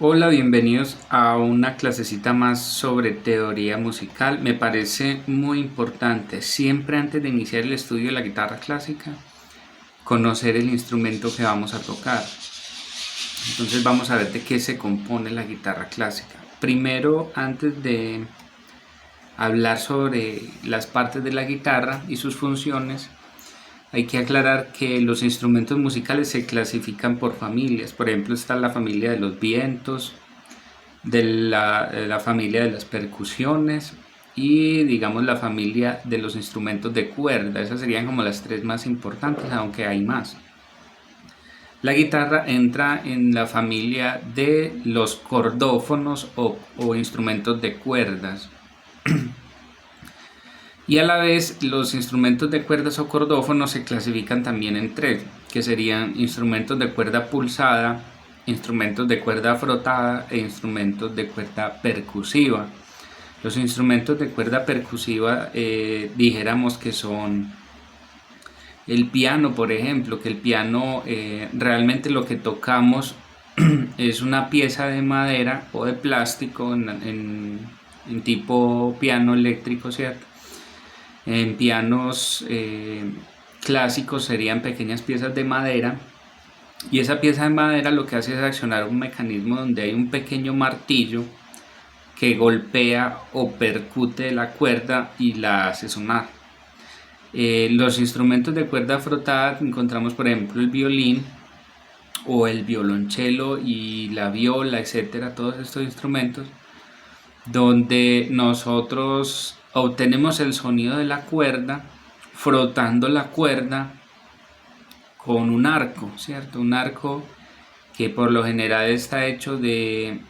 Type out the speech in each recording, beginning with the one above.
Hola, bienvenidos a una clasecita más sobre teoría musical. Me parece muy importante, siempre antes de iniciar el estudio de la guitarra clásica, conocer el instrumento que vamos a tocar. Entonces vamos a ver de qué se compone la guitarra clásica. Primero, antes de hablar sobre las partes de la guitarra y sus funciones, hay que aclarar que los instrumentos musicales se clasifican por familias. Por ejemplo, está la familia de los vientos, de la familia de las percusiones y digamos la familia de los instrumentos de cuerda. Esas serían como las tres más importantes, aunque hay más. La guitarra entra en la familia de los cordófonos o instrumentos de cuerdas. Y a la vez los instrumentos de cuerdas o cordófonos se clasifican también en tres, que serían instrumentos de cuerda pulsada, instrumentos de cuerda frotada e instrumentos de cuerda percusiva. Los instrumentos de cuerda percusiva dijéramos que son el piano, por ejemplo, que el piano realmente lo que tocamos es una pieza de madera o de plástico en tipo piano eléctrico, ¿cierto? En pianos clásicos serían pequeñas piezas de madera y esa pieza de madera lo que hace es accionar un mecanismo donde hay un pequeño martillo que golpea o percute la cuerda y la hace sonar. Los instrumentos de cuerda frotada encontramos por ejemplo el violín o el violonchelo y la viola, etcétera, todos estos instrumentos donde nosotros obtenemos el sonido de la cuerda frotando la cuerda con un arco, ¿cierto? Un arco que por lo general está hecho de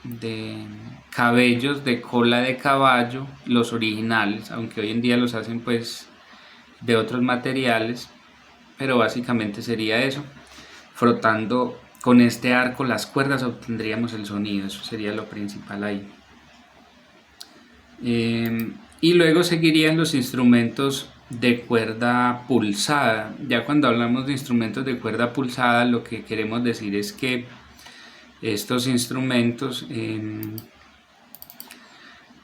cabellos de cola de caballo, los originales, aunque hoy en día los hacen pues de otros materiales, pero básicamente sería eso. Frotando con este arco las cuerdas obtendríamos el sonido, eso sería lo principal ahí. Y luego seguirían los instrumentos de cuerda pulsada. Ya cuando hablamos de instrumentos de cuerda pulsada, lo que queremos decir es que estos instrumentos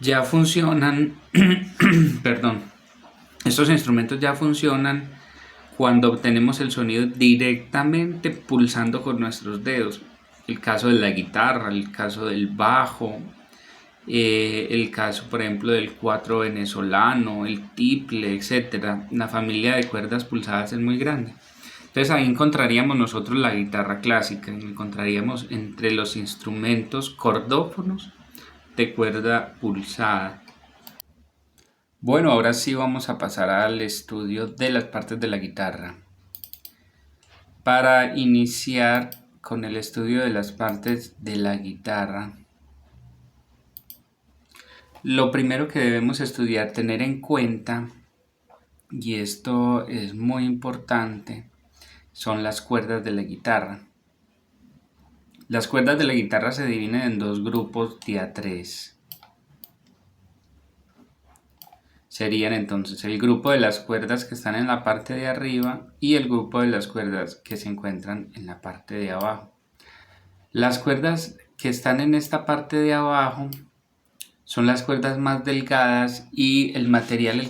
ya funcionan, perdón, estos instrumentos ya funcionan cuando obtenemos el sonido directamente pulsando con nuestros dedos. El caso de la guitarra, el caso del bajo, el caso por ejemplo del cuatro venezolano, el tiple, etcétera. La familia de cuerdas pulsadas es muy grande. Entonces ahí encontraríamos nosotros la guitarra clásica, encontraríamos entre los instrumentos cordófonos de cuerda pulsada. Bueno, ahora sí vamos a pasar al estudio de las partes de la guitarra. Para iniciar con el estudio de las partes de la guitarra, lo primero que debemos estudiar, tener en cuenta, y esto es muy importante, son las cuerdas de la guitarra. Las cuerdas de la guitarra se dividen en dos grupos de a tres. Serían entonces el grupo de las cuerdas que están en la parte de arriba y el grupo de las cuerdas que se encuentran en la parte de abajo. Las cuerdas que están en esta parte de abajo son las cuerdas más delgadas y el material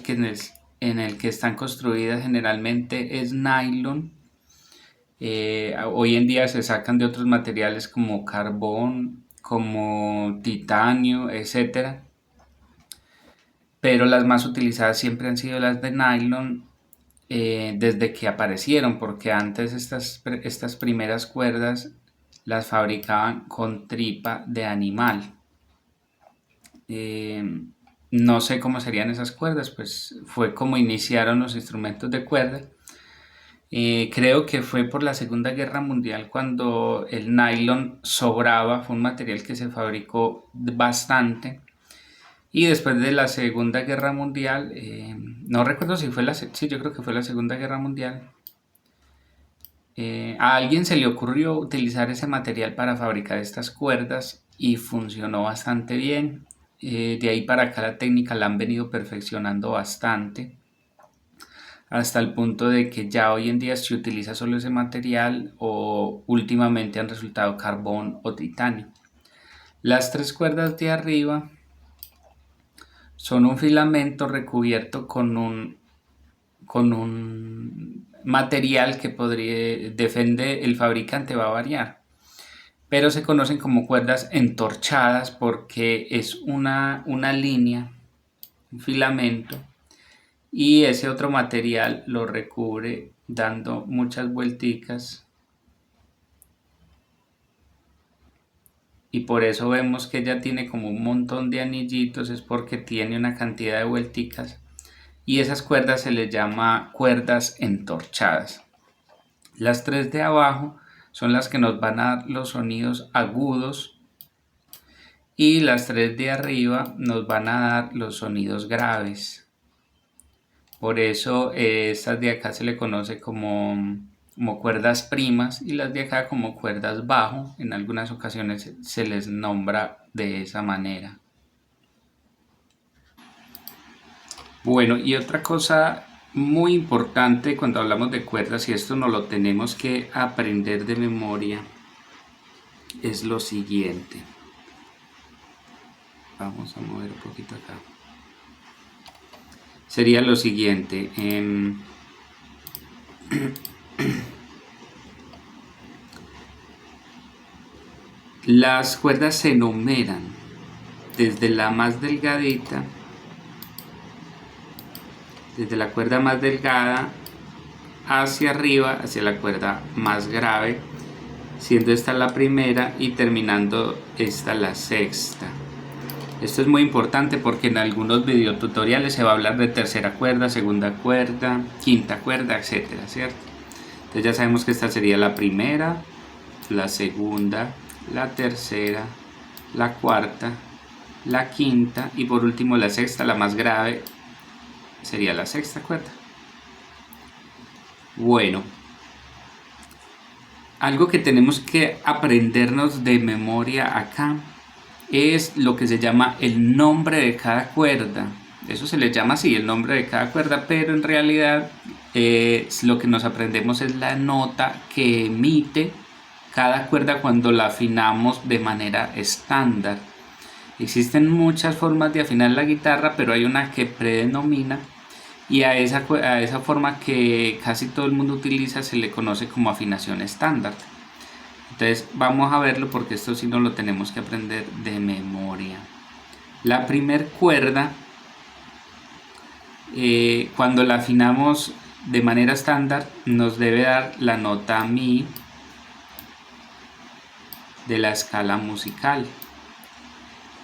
en el que están construidas generalmente es nylon. Hoy en día se sacan de otros materiales como carbón, como titanio, etcétera, pero las más utilizadas siempre han sido las de nylon desde que aparecieron, porque antes estas primeras cuerdas las fabricaban con tripa de animal. No sé cómo serían esas cuerdas, pues fue como iniciaron los instrumentos de cuerda. Creo que fue por la Segunda Guerra Mundial cuando el nylon sobraba, fue un material que se fabricó bastante. Y después de la Segunda Guerra Mundial, no recuerdo si fue sí, yo creo que fue la Segunda Guerra Mundial. A alguien se le ocurrió utilizar ese material para fabricar estas cuerdas y funcionó bastante bien. De ahí para acá la técnica la han venido perfeccionando bastante hasta el punto de que ya hoy en día se utiliza solo ese material o últimamente han resultado carbón o titanio. Las tres cuerdas de arriba son un filamento recubierto con un material que depende, el fabricante va a variar, pero se conocen como cuerdas entorchadas porque es una línea, un filamento, y ese otro material lo recubre dando muchas vuelticas, y por eso vemos que ella tiene como un montón de anillitos, es porque tiene una cantidad de vuelticas, y esas cuerdas se les llama cuerdas entorchadas. Las tres de abajo son las que nos van a dar los sonidos agudos, y las tres de arriba nos van a dar los sonidos graves. Por eso estas de acá se le conoce como cuerdas primas, y las de acá como cuerdas bajo. En algunas ocasiones se les nombra de esa manera. Bueno, y otra cosa muy importante cuando hablamos de cuerdas, y esto no lo tenemos que aprender de memoria, es lo siguiente. Vamos a mover un poquito acá. Sería lo siguiente. Las cuerdas se enumeran desde la más delgadita, desde la cuerda más delgada hacia arriba, hacia la cuerda más grave, siendo esta la primera y terminando esta la sexta. Esto es muy importante porque en algunos videotutoriales se va a hablar de tercera cuerda, segunda cuerda, quinta cuerda, etcétera, ¿cierto? Entonces ya sabemos que esta sería la primera, la segunda, la tercera, la cuarta, la quinta y por último la sexta, la más grave, sería la sexta cuerda. Bueno, algo que tenemos que aprendernos de memoria acá es lo que se llama el nombre de cada cuerda. Eso se le llama así, el nombre de cada cuerda, pero en realidad lo que nos aprendemos es la nota que emite cada cuerda cuando la afinamos de manera estándar. Existen muchas formas de afinar la guitarra, pero hay una que predomina, y a esa forma que casi todo el mundo utiliza se le conoce como afinación estándar. Entonces vamos a verlo porque esto sí no lo tenemos que aprender de memoria. La primer cuerda, cuando la afinamos de manera estándar, nos debe dar la nota mi de la escala musical,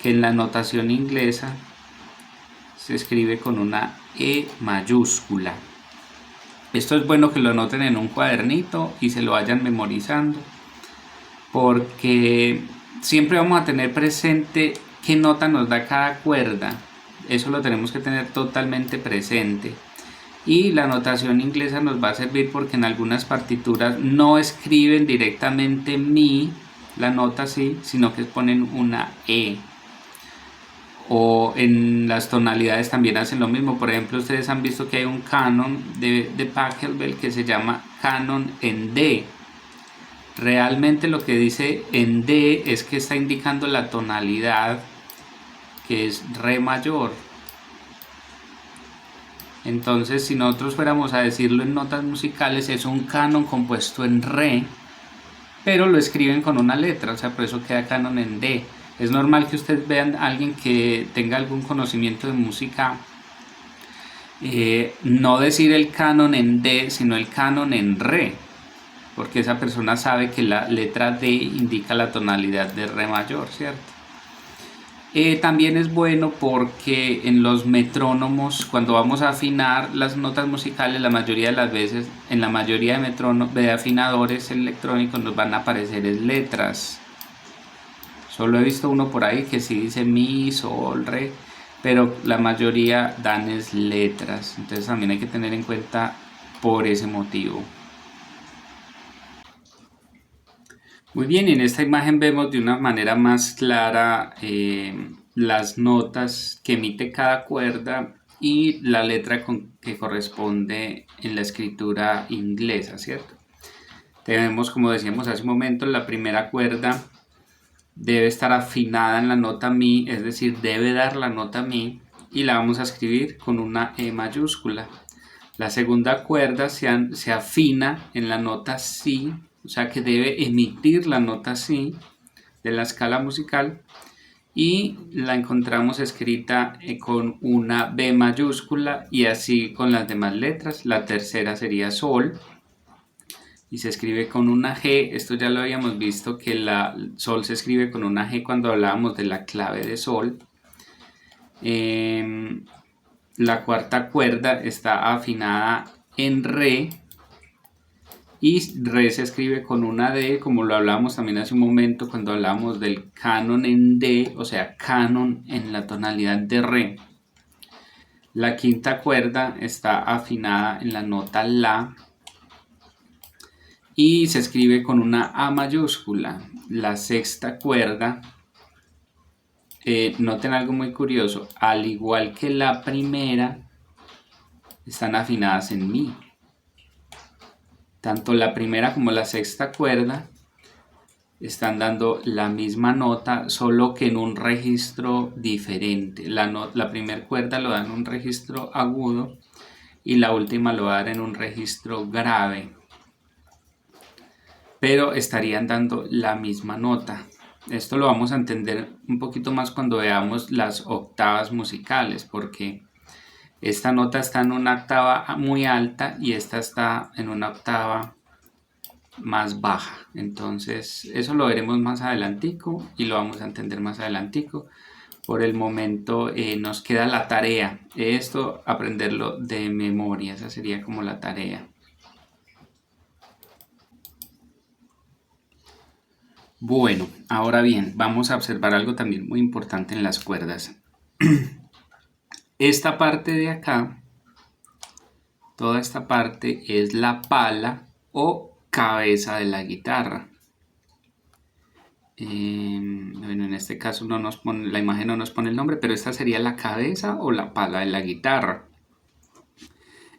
que en la notación inglesa se escribe con una E mayúscula. Esto es bueno que lo anoten en un cuadernito y se lo vayan memorizando, porque siempre vamos a tener presente qué nota nos da cada cuerda. Eso lo tenemos que tener totalmente presente. Y la notación inglesa nos va a servir porque en algunas partituras no escriben directamente mi, la nota así, sino que ponen una E. O en las tonalidades también hacen lo mismo. Por ejemplo, ustedes han visto que hay un canon de Pachelbel que se llama canon en D. Realmente lo que dice en D es que está indicando la tonalidad, que es re mayor. Entonces, si nosotros fuéramos a decirlo en notas musicales, es un canon compuesto en re, pero lo escriben con una letra, o sea, por eso queda canon en D. Es normal que ustedes vean a alguien que tenga algún conocimiento de música no decir el canon en D, sino el canon en re, porque esa persona sabe que la letra D indica la tonalidad de re mayor, ¿cierto? También es bueno porque en los metrónomos, cuando vamos a afinar las notas musicales, la mayoría de las veces, en la mayoría de afinadores electrónicos nos van a aparecer letras. Solo he visto uno por ahí que sí dice mi, sol, re, pero la mayoría dan es letras. Entonces también hay que tener en cuenta por ese motivo. Muy bien, y en esta imagen vemos de una manera más clara las notas que emite cada cuerda y la letra que corresponde en la escritura inglesa, ¿cierto? Tenemos, como decíamos hace un momento, la primera cuerda debe estar afinada en la nota mi, es decir, debe dar la nota mi, y la vamos a escribir con una E mayúscula. La segunda cuerda se afina en la nota si, o sea que debe emitir la nota si de la escala musical, y la encontramos escrita con una B mayúscula, y así con las demás letras. La tercera sería sol y se escribe con una G. Esto ya lo habíamos visto, que la sol se escribe con una G cuando hablábamos de la clave de sol. La cuarta cuerda está afinada en re, y re se escribe con una D, como lo hablamos también hace un momento cuando hablamos del canon en D, o sea, canon en la tonalidad de re. La quinta cuerda está afinada en la nota la y se escribe con una A mayúscula. La sexta cuerda, noten algo muy curioso, al igual que la primera, están afinadas en mi. Tanto la primera como la sexta cuerda están dando la misma nota, solo que en un registro diferente. La primera cuerda lo da en un registro agudo y la última lo va a dar en un registro grave, pero estarían dando la misma nota. Esto lo vamos a entender un poquito más cuando veamos las octavas musicales, porque esta nota está en una octava muy alta y esta está en una octava más baja. Entonces eso lo veremos más adelantico y lo vamos a entender más adelantico. Por el momento nos queda la tarea, esto aprenderlo de memoria, esa sería como la tarea. Bueno, ahora bien, vamos a observar algo también muy importante en las cuerdas. Esta parte de acá, toda esta parte es la pala o cabeza de la guitarra. Bueno, en este caso no nos pone, la imagen no nos pone el nombre, pero esta sería la cabeza o la pala de la guitarra.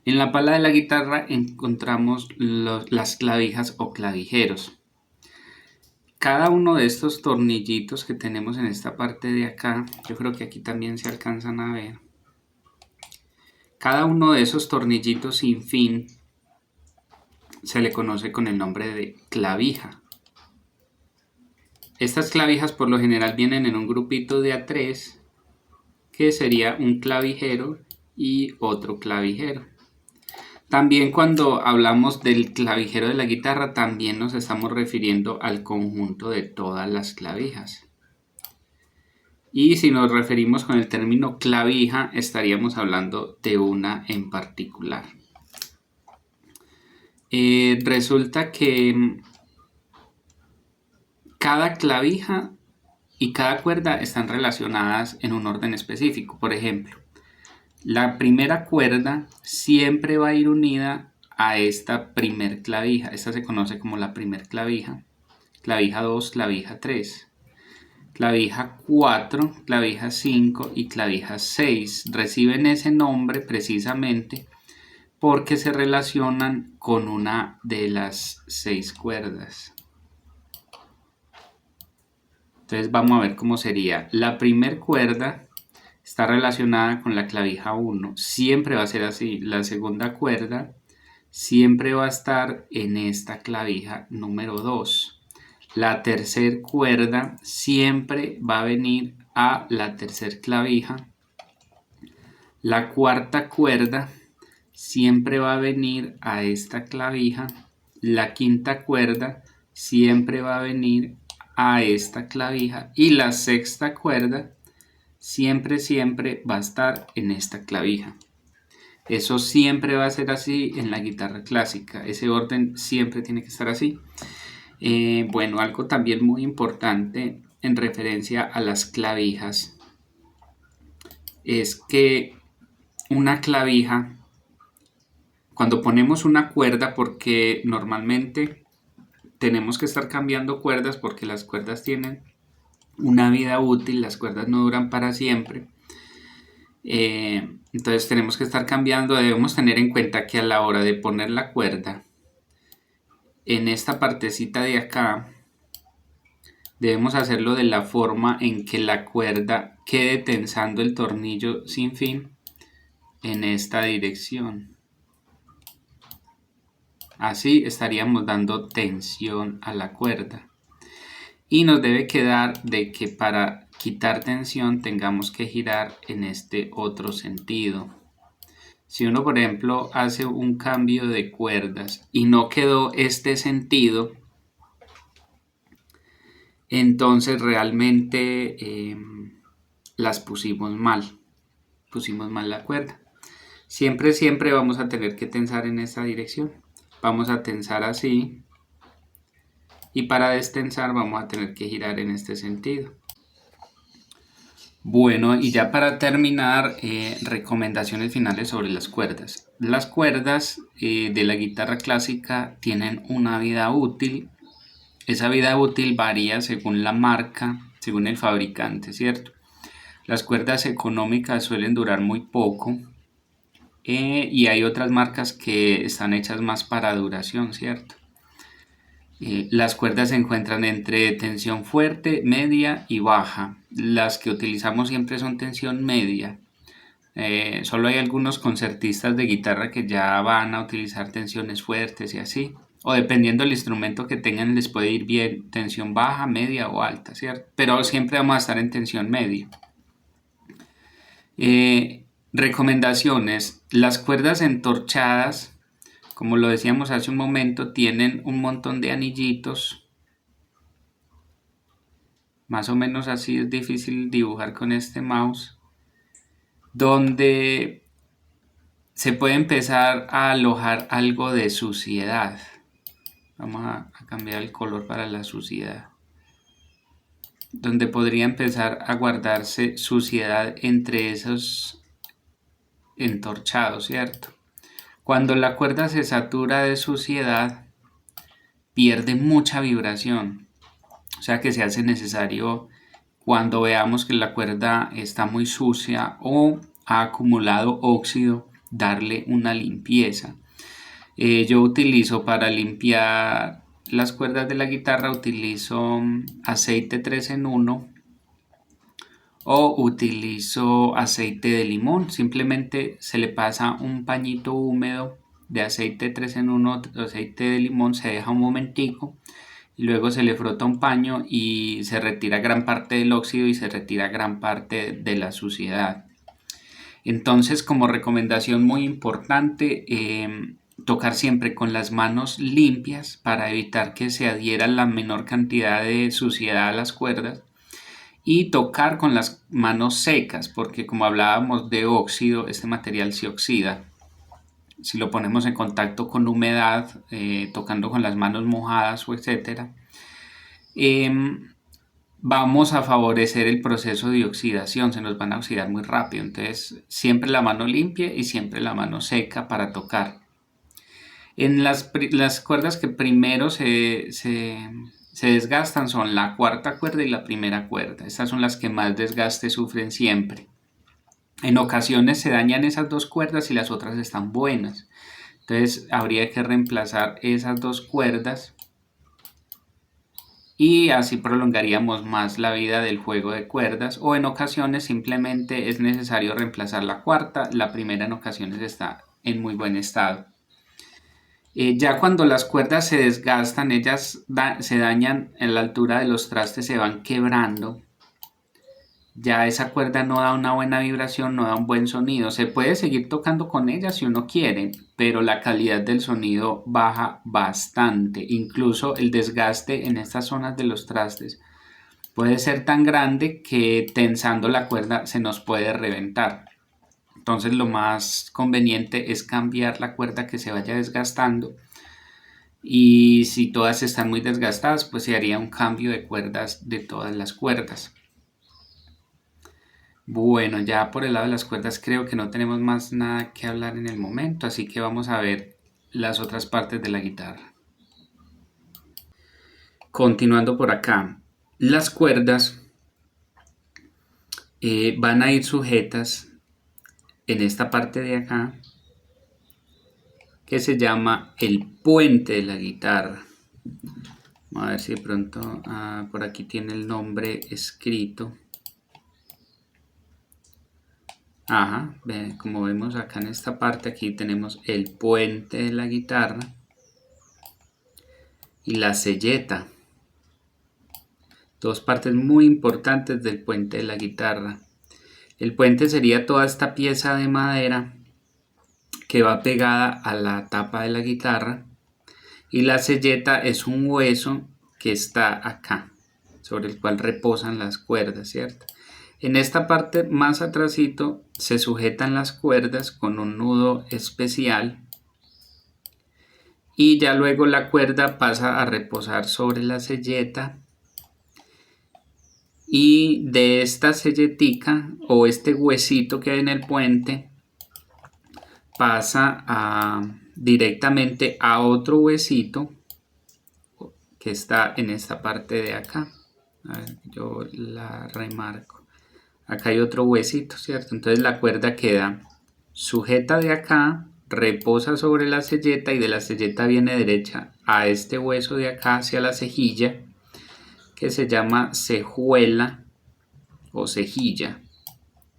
En la pala de la guitarra encontramos las clavijas o clavijeros. Cada uno de estos tornillitos que tenemos en esta parte de acá, yo creo que aquí también se alcanzan a ver. Cada uno de esos tornillitos sin fin se le conoce con el nombre de clavija. Estas clavijas por lo general vienen en un grupito de A3, que sería un clavijero y otro clavijero. También cuando hablamos del clavijero de la guitarra, también nos estamos refiriendo al conjunto de todas las clavijas. Y si nos referimos con el término clavija, estaríamos hablando de una en particular. Resulta que cada clavija y cada cuerda están relacionadas en un orden específico. Por ejemplo, la primera cuerda siempre va a ir unida a esta primer clavija. Esta se conoce como la primer clavija. Clavija 2, clavija 3. Clavija 4, clavija 5 y clavija 6. Reciben ese nombre precisamente porque se relacionan con una de las 6 cuerdas. Entonces vamos a ver cómo sería. La primer cuerda está relacionada con la clavija 1, siempre va a ser así. La segunda cuerda siempre va a estar en esta clavija número 2. La tercera cuerda siempre va a venir a la tercera clavija. La cuarta cuerda siempre va a venir a esta clavija. La quinta cuerda siempre va a venir a esta clavija. Y la sexta cuerda siempre va a estar en esta clavija. Eso siempre va a ser así en la guitarra clásica. Ese orden siempre tiene que estar así. Bueno, algo también muy importante en referencia a las clavijas es que una clavija, cuando ponemos una cuerda, porque normalmente tenemos que estar cambiando cuerdas porque las cuerdas tienen una vida útil, las cuerdas no duran para siempre. Entonces tenemos que estar cambiando. Debemos tener en cuenta que a la hora de poner la cuerda en esta partecita de acá, Debemos hacerlo de la forma en que la cuerda quede tensando el tornillo sin fin en esta dirección. Así estaríamos dando tensión a la cuerda. Y nos debe quedar de que para quitar tensión tengamos que girar en este otro sentido. Si uno, por ejemplo, hace un cambio de cuerdas y no quedó este sentido, entonces realmente las pusimos mal la cuerda. Siempre vamos a tener que tensar en esta dirección. Vamos a tensar así y para destensar vamos a tener que girar en este sentido. Bueno, y ya para terminar, recomendaciones finales sobre las cuerdas. Las cuerdas de la guitarra clásica tienen una vida útil. Esa vida útil varía según la marca, según el fabricante, ¿cierto? Las cuerdas económicas suelen durar muy poco y hay otras marcas que están hechas más para duración, ¿cierto? Las cuerdas se encuentran entre tensión fuerte, media y baja. Las que utilizamos siempre son tensión media. Solo hay algunos concertistas de guitarra que ya van a utilizar tensiones fuertes y así. O dependiendo del instrumento que tengan les puede ir bien tensión baja, media o alta, ¿cierto? Pero siempre vamos a estar en tensión media. Recomendaciones. Las cuerdas entorchadas, como lo decíamos hace un momento, tienen un montón de anillitos. Más o menos así, es difícil dibujar con este mouse. Donde se puede empezar a alojar algo de suciedad. Vamos a cambiar el color para la suciedad. Donde podría empezar a guardarse suciedad entre esos entorchados, ¿cierto? Cuando la cuerda se satura de suciedad, pierde mucha vibración. O sea que se hace necesario, cuando veamos que la cuerda está muy sucia o ha acumulado óxido, darle una limpieza. Yo utilizo para limpiar las cuerdas de la guitarra, utilizo aceite 3 en 1 o utilizo aceite de limón. Simplemente se le pasa un pañito húmedo de aceite 3 en 1, aceite de limón, se deja un momentico y luego se le frota un paño y se retira gran parte del óxido y se retira gran parte de la suciedad. Entonces, como recomendación muy importante, tocar siempre con las manos limpias para evitar que se adhiera la menor cantidad de suciedad a las cuerdas, y tocar con las manos secas, porque como hablábamos de óxido, este material se oxida. Si lo ponemos en contacto con humedad, tocando con las manos mojadas o etcétera, vamos a favorecer el proceso de oxidación, se nos van a oxidar muy rápido. Entonces siempre la mano limpia y siempre la mano seca para tocar. En las cuerdas que primero se desgastan son la cuarta cuerda y la primera cuerda. Estas son las que más desgaste sufren siempre. En ocasiones se dañan esas dos cuerdas y las otras están buenas. Entonces habría que reemplazar esas dos cuerdas y así prolongaríamos más la vida del juego de cuerdas, o en ocasiones simplemente es necesario reemplazar la cuarta, la primera en ocasiones está en muy buen estado. Ya cuando las cuerdas se desgastan, ellas se dañan en la altura de los trastes, se van quebrando. Ya esa cuerda no da una buena vibración, no da un buen sonido. Se puede seguir tocando con ella si uno quiere, pero la calidad del sonido baja bastante. Incluso el desgaste en estas zonas de los trastes puede ser tan grande que tensando la cuerda se nos puede reventar. Entonces lo más conveniente es cambiar la cuerda que se vaya desgastando, y si todas están muy desgastadas, pues se haría un cambio de cuerdas de todas las cuerdas. Bueno, ya por el lado de las cuerdas creo que no tenemos más nada que hablar en el momento, así que vamos a ver las otras partes de la guitarra. Continuando por acá, las cuerdas van a ir sujetas en esta parte de acá, que se llama el puente de la guitarra. Vamos a ver si de pronto por aquí tiene el nombre escrito. Ajá, como vemos acá en esta parte, aquí tenemos el puente de la guitarra y la selleta. Dos partes muy importantes del puente de la guitarra. El puente sería toda esta pieza de madera que va pegada a la tapa de la guitarra, y la selleta es un hueso que está acá, sobre el cual reposan las cuerdas, ¿cierto? En esta parte más atrásito se sujetan las cuerdas con un nudo especial, y ya luego la cuerda pasa a reposar sobre la selleta, y de esta selletica o este huesito que hay en el puente pasa directamente a otro huesito que está en esta parte de acá. A ver, yo la remarco. Acá hay otro huesito, ¿cierto? Entonces la cuerda queda sujeta de acá, reposa sobre la selleta, y de la selleta viene derecha a este hueso de acá hacia la cejilla, que se llama cejuela o cejilla.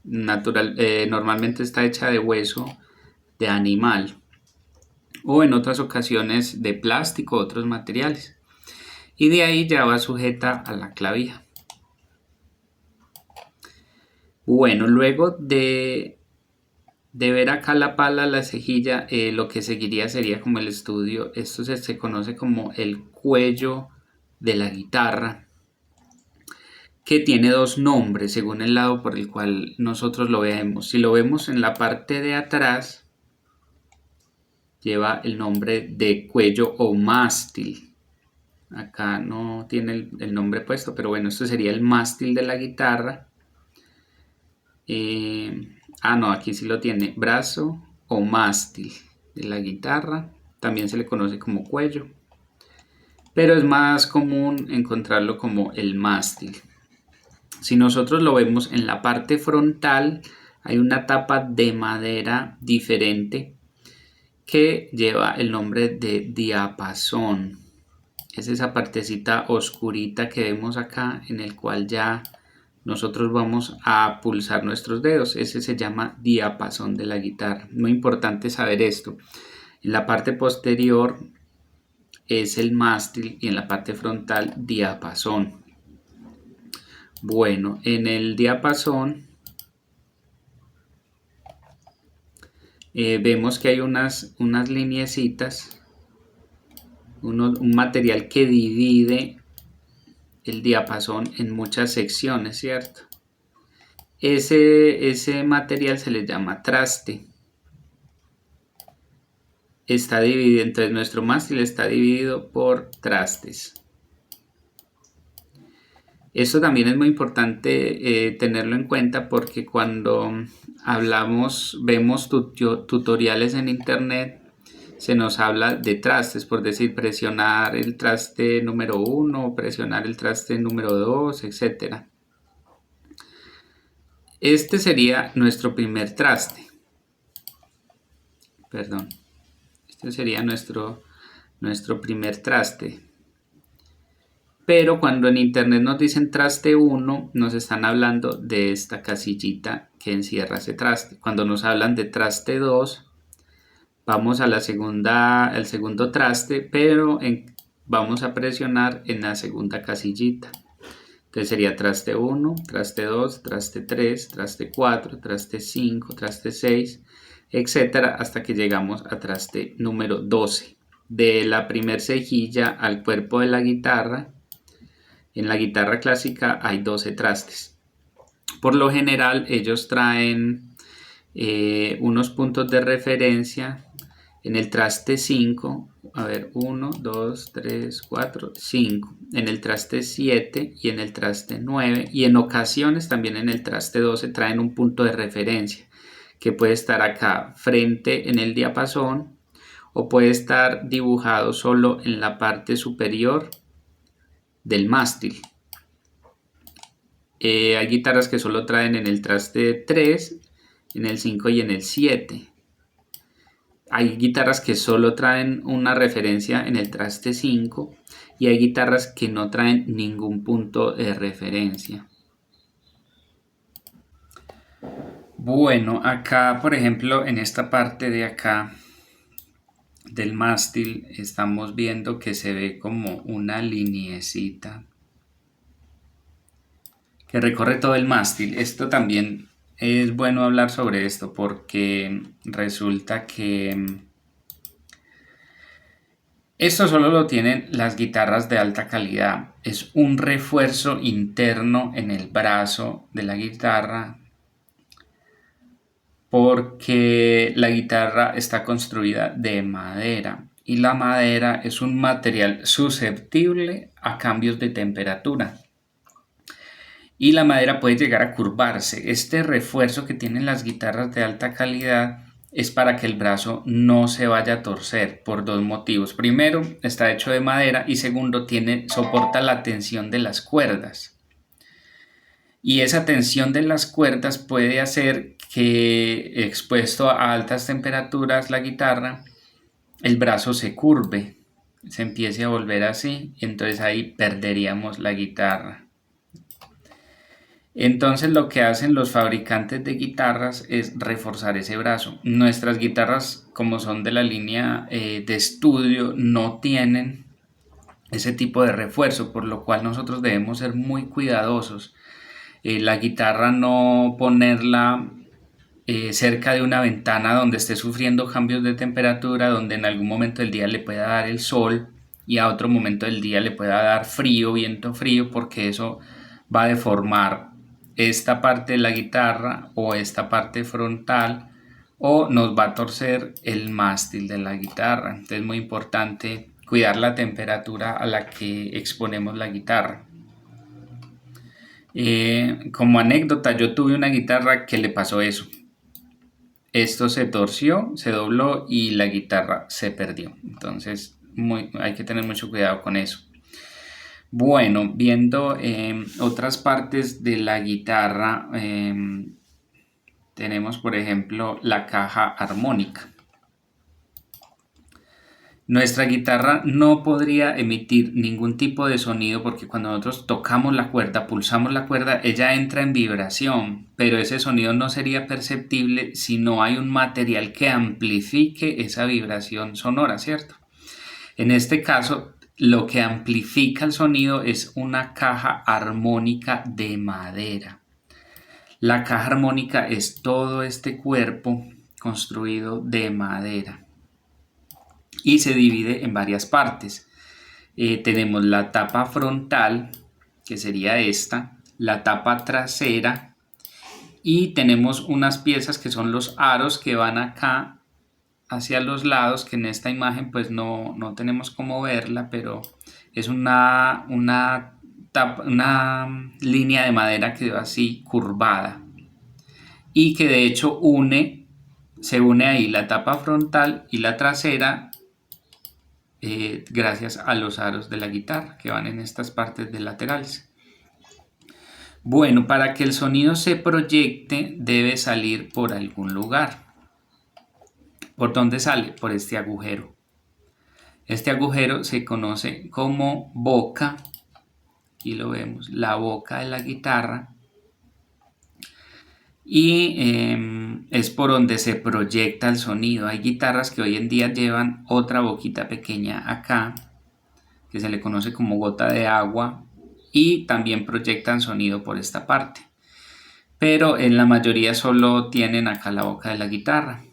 Normalmente está hecha de hueso de animal, o en otras ocasiones de plástico o otros materiales, y de ahí ya va sujeta a la clavija. Bueno, luego de ver acá la pala, la cejilla, lo que seguiría sería como el estudio. Esto se conoce como el cuello de la guitarra, que tiene dos nombres según el lado por el cual nosotros lo veamos. Si lo vemos en la parte de atrás, lleva el nombre de cuello o mástil. Acá no tiene el nombre puesto, pero bueno, esto sería el mástil de la guitarra. No, aquí sí lo tiene, brazo o mástil de la guitarra. También se le conoce como cuello, pero es más común encontrarlo como el mástil. Si nosotros lo vemos en la parte frontal, hay una tapa de madera diferente que lleva el nombre de diapasón. Es esa partecita oscurita que vemos acá, en el cual ya nosotros vamos a pulsar nuestros dedos. Ese se llama diapasón de la guitarra. Muy importante saber esto. En la parte posterior es el mástil y en la parte frontal diapasón. Bueno, en el diapasón vemos que hay unas lineecitas, un material que divide el diapasón en muchas secciones, ¿cierto? Ese material se le llama traste. Está dividido, entonces nuestro mástil está dividido por trastes. Esto también es muy importante tenerlo en cuenta, porque cuando vemos tutoriales en internet, se nos habla de trastes, por decir presionar el traste número 1, presionar el traste número 2, etc. Este sería nuestro primer traste. Perdón. Este sería nuestro primer traste. Pero cuando en internet nos dicen traste 1, nos están hablando de esta casillita que encierra ese traste. Cuando nos hablan de traste 2, vamos a al segundo traste, pero vamos a presionar en la segunda casillita. Entonces sería traste 1, traste 2, traste 3, traste 4, traste 5, traste 6, etcétera, hasta que llegamos a traste número 12. De la primer cejilla al cuerpo de la guitarra, en la guitarra clásica hay 12 trastes. Por lo general ellos traen unos puntos de referencia. En el traste 5, 1, 2, 3, 4, 5. En el traste 7 y en el traste 9. Y en ocasiones también en el traste 12 traen un punto de referencia, que puede estar acá frente en el diapasón, o puede estar dibujado solo en la parte superior del mástil. Hay guitarras que solo traen en el traste 3, en el 5 y en el 7. Hay guitarras que solo traen una referencia en el traste 5, y hay guitarras que no traen ningún punto de referencia. Bueno, acá por ejemplo en esta parte de acá del mástil estamos viendo que se ve como una lineecita que recorre todo el mástil. Esto también es bueno hablar sobre esto porque resulta que esto solo lo tienen las guitarras de alta calidad. Es un refuerzo interno en el brazo de la guitarra porque la guitarra está construida de madera y la madera es un material susceptible a cambios de temperatura y la madera puede llegar a curvarse. Este refuerzo que tienen las guitarras de alta calidad es para que el brazo no se vaya a torcer por dos motivos. Primero, está hecho de madera y segundo, soporta la tensión de las cuerdas. Y esa tensión de las cuerdas puede hacer que, expuesto a altas temperaturas la guitarra, el brazo se curve, se empiece a volver así, y entonces ahí perderíamos la guitarra. Entonces lo que hacen los fabricantes de guitarras es reforzar ese brazo. Nuestras guitarras, como son de la línea de estudio, no tienen ese tipo de refuerzo, por lo cual nosotros debemos ser muy cuidadosos. La guitarra no ponerla cerca de una ventana donde esté sufriendo cambios de temperatura, donde en algún momento del día le pueda dar el sol y a otro momento del día le pueda dar frío, viento frío, porque eso va a deformar esta parte de la guitarra o esta parte frontal o nos va a torcer el mástil de la guitarra. Entonces es muy importante cuidar la temperatura a la que exponemos la guitarra. Como anécdota, yo tuve una guitarra que le pasó eso. Esto se torció, se dobló y la guitarra se perdió. Entonces hay que tener mucho cuidado con eso. Bueno, viendo otras partes de la guitarra, tenemos por ejemplo la caja armónica. Nuestra guitarra no podría emitir ningún tipo de sonido porque cuando nosotros tocamos la cuerda, pulsamos la cuerda, ella entra en vibración, pero ese sonido no sería perceptible si no hay un material que amplifique esa vibración sonora, ¿cierto? En este caso, lo que amplifica el sonido es una caja armónica de madera. La caja armónica es todo este cuerpo construido de madera y se divide en varias partes. Tenemos la tapa frontal, que sería esta, la tapa trasera y tenemos unas piezas que son los aros que van acá hacia los lados, que en esta imagen pues no tenemos cómo verla, pero es una línea de madera que va así curvada y que de hecho se une ahí la tapa frontal y la trasera gracias a los aros de la guitarra que van en estas partes de laterales. Bueno, para que el sonido se proyecte debe salir por algún lugar. ¿Por dónde sale? Por este agujero. Este agujero se conoce como boca. Aquí lo vemos, la boca de la guitarra. Y es por donde se proyecta el sonido. Hay guitarras que hoy en día llevan otra boquita pequeña acá, que se le conoce como gota de agua, y también proyectan sonido por esta parte. Pero en la mayoría solo tienen acá la boca de la guitarra.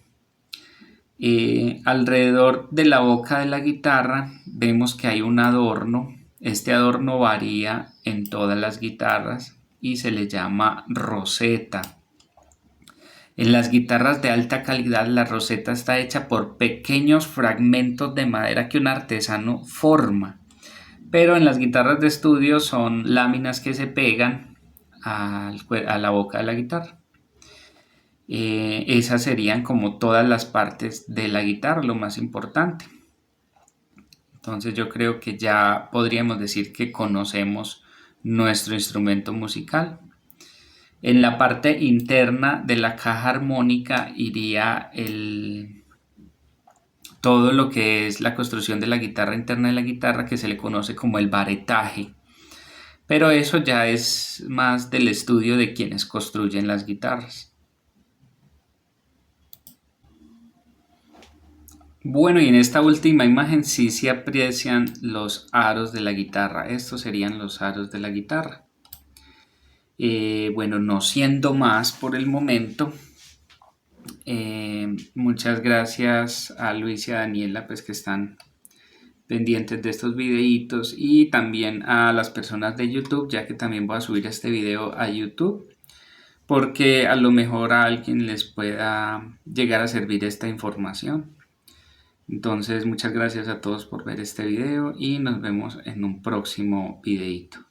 Alrededor de la boca de la guitarra vemos que hay un adorno. Este adorno varía en todas las guitarras y se le llama roseta. En las guitarras de alta calidad la roseta está hecha por pequeños fragmentos de madera que un artesano forma, pero en las guitarras de estudio son láminas que se pegan a la boca de la guitarra. Esas serían como todas las partes de la guitarra, lo más importante. Entonces yo creo que ya podríamos decir que conocemos nuestro instrumento musical. En la parte interna de la caja armónica iría todo lo que es la construcción de la guitarra interna de la guitarra, que se le conoce como el baretaje. Pero eso ya es más del estudio de quienes construyen las guitarras. Bueno, y en esta última imagen sí se aprecian los aros de la guitarra. Estos serían los aros de la guitarra. Bueno, no siendo más por el momento, muchas gracias a Luis y a Daniela, pues que están pendientes de estos videitos, y también a las personas de YouTube, ya que también voy a subir este video a YouTube, porque a lo mejor a alguien les pueda llegar a servir esta información. Entonces, muchas gracias a todos por ver este video y nos vemos en un próximo videito.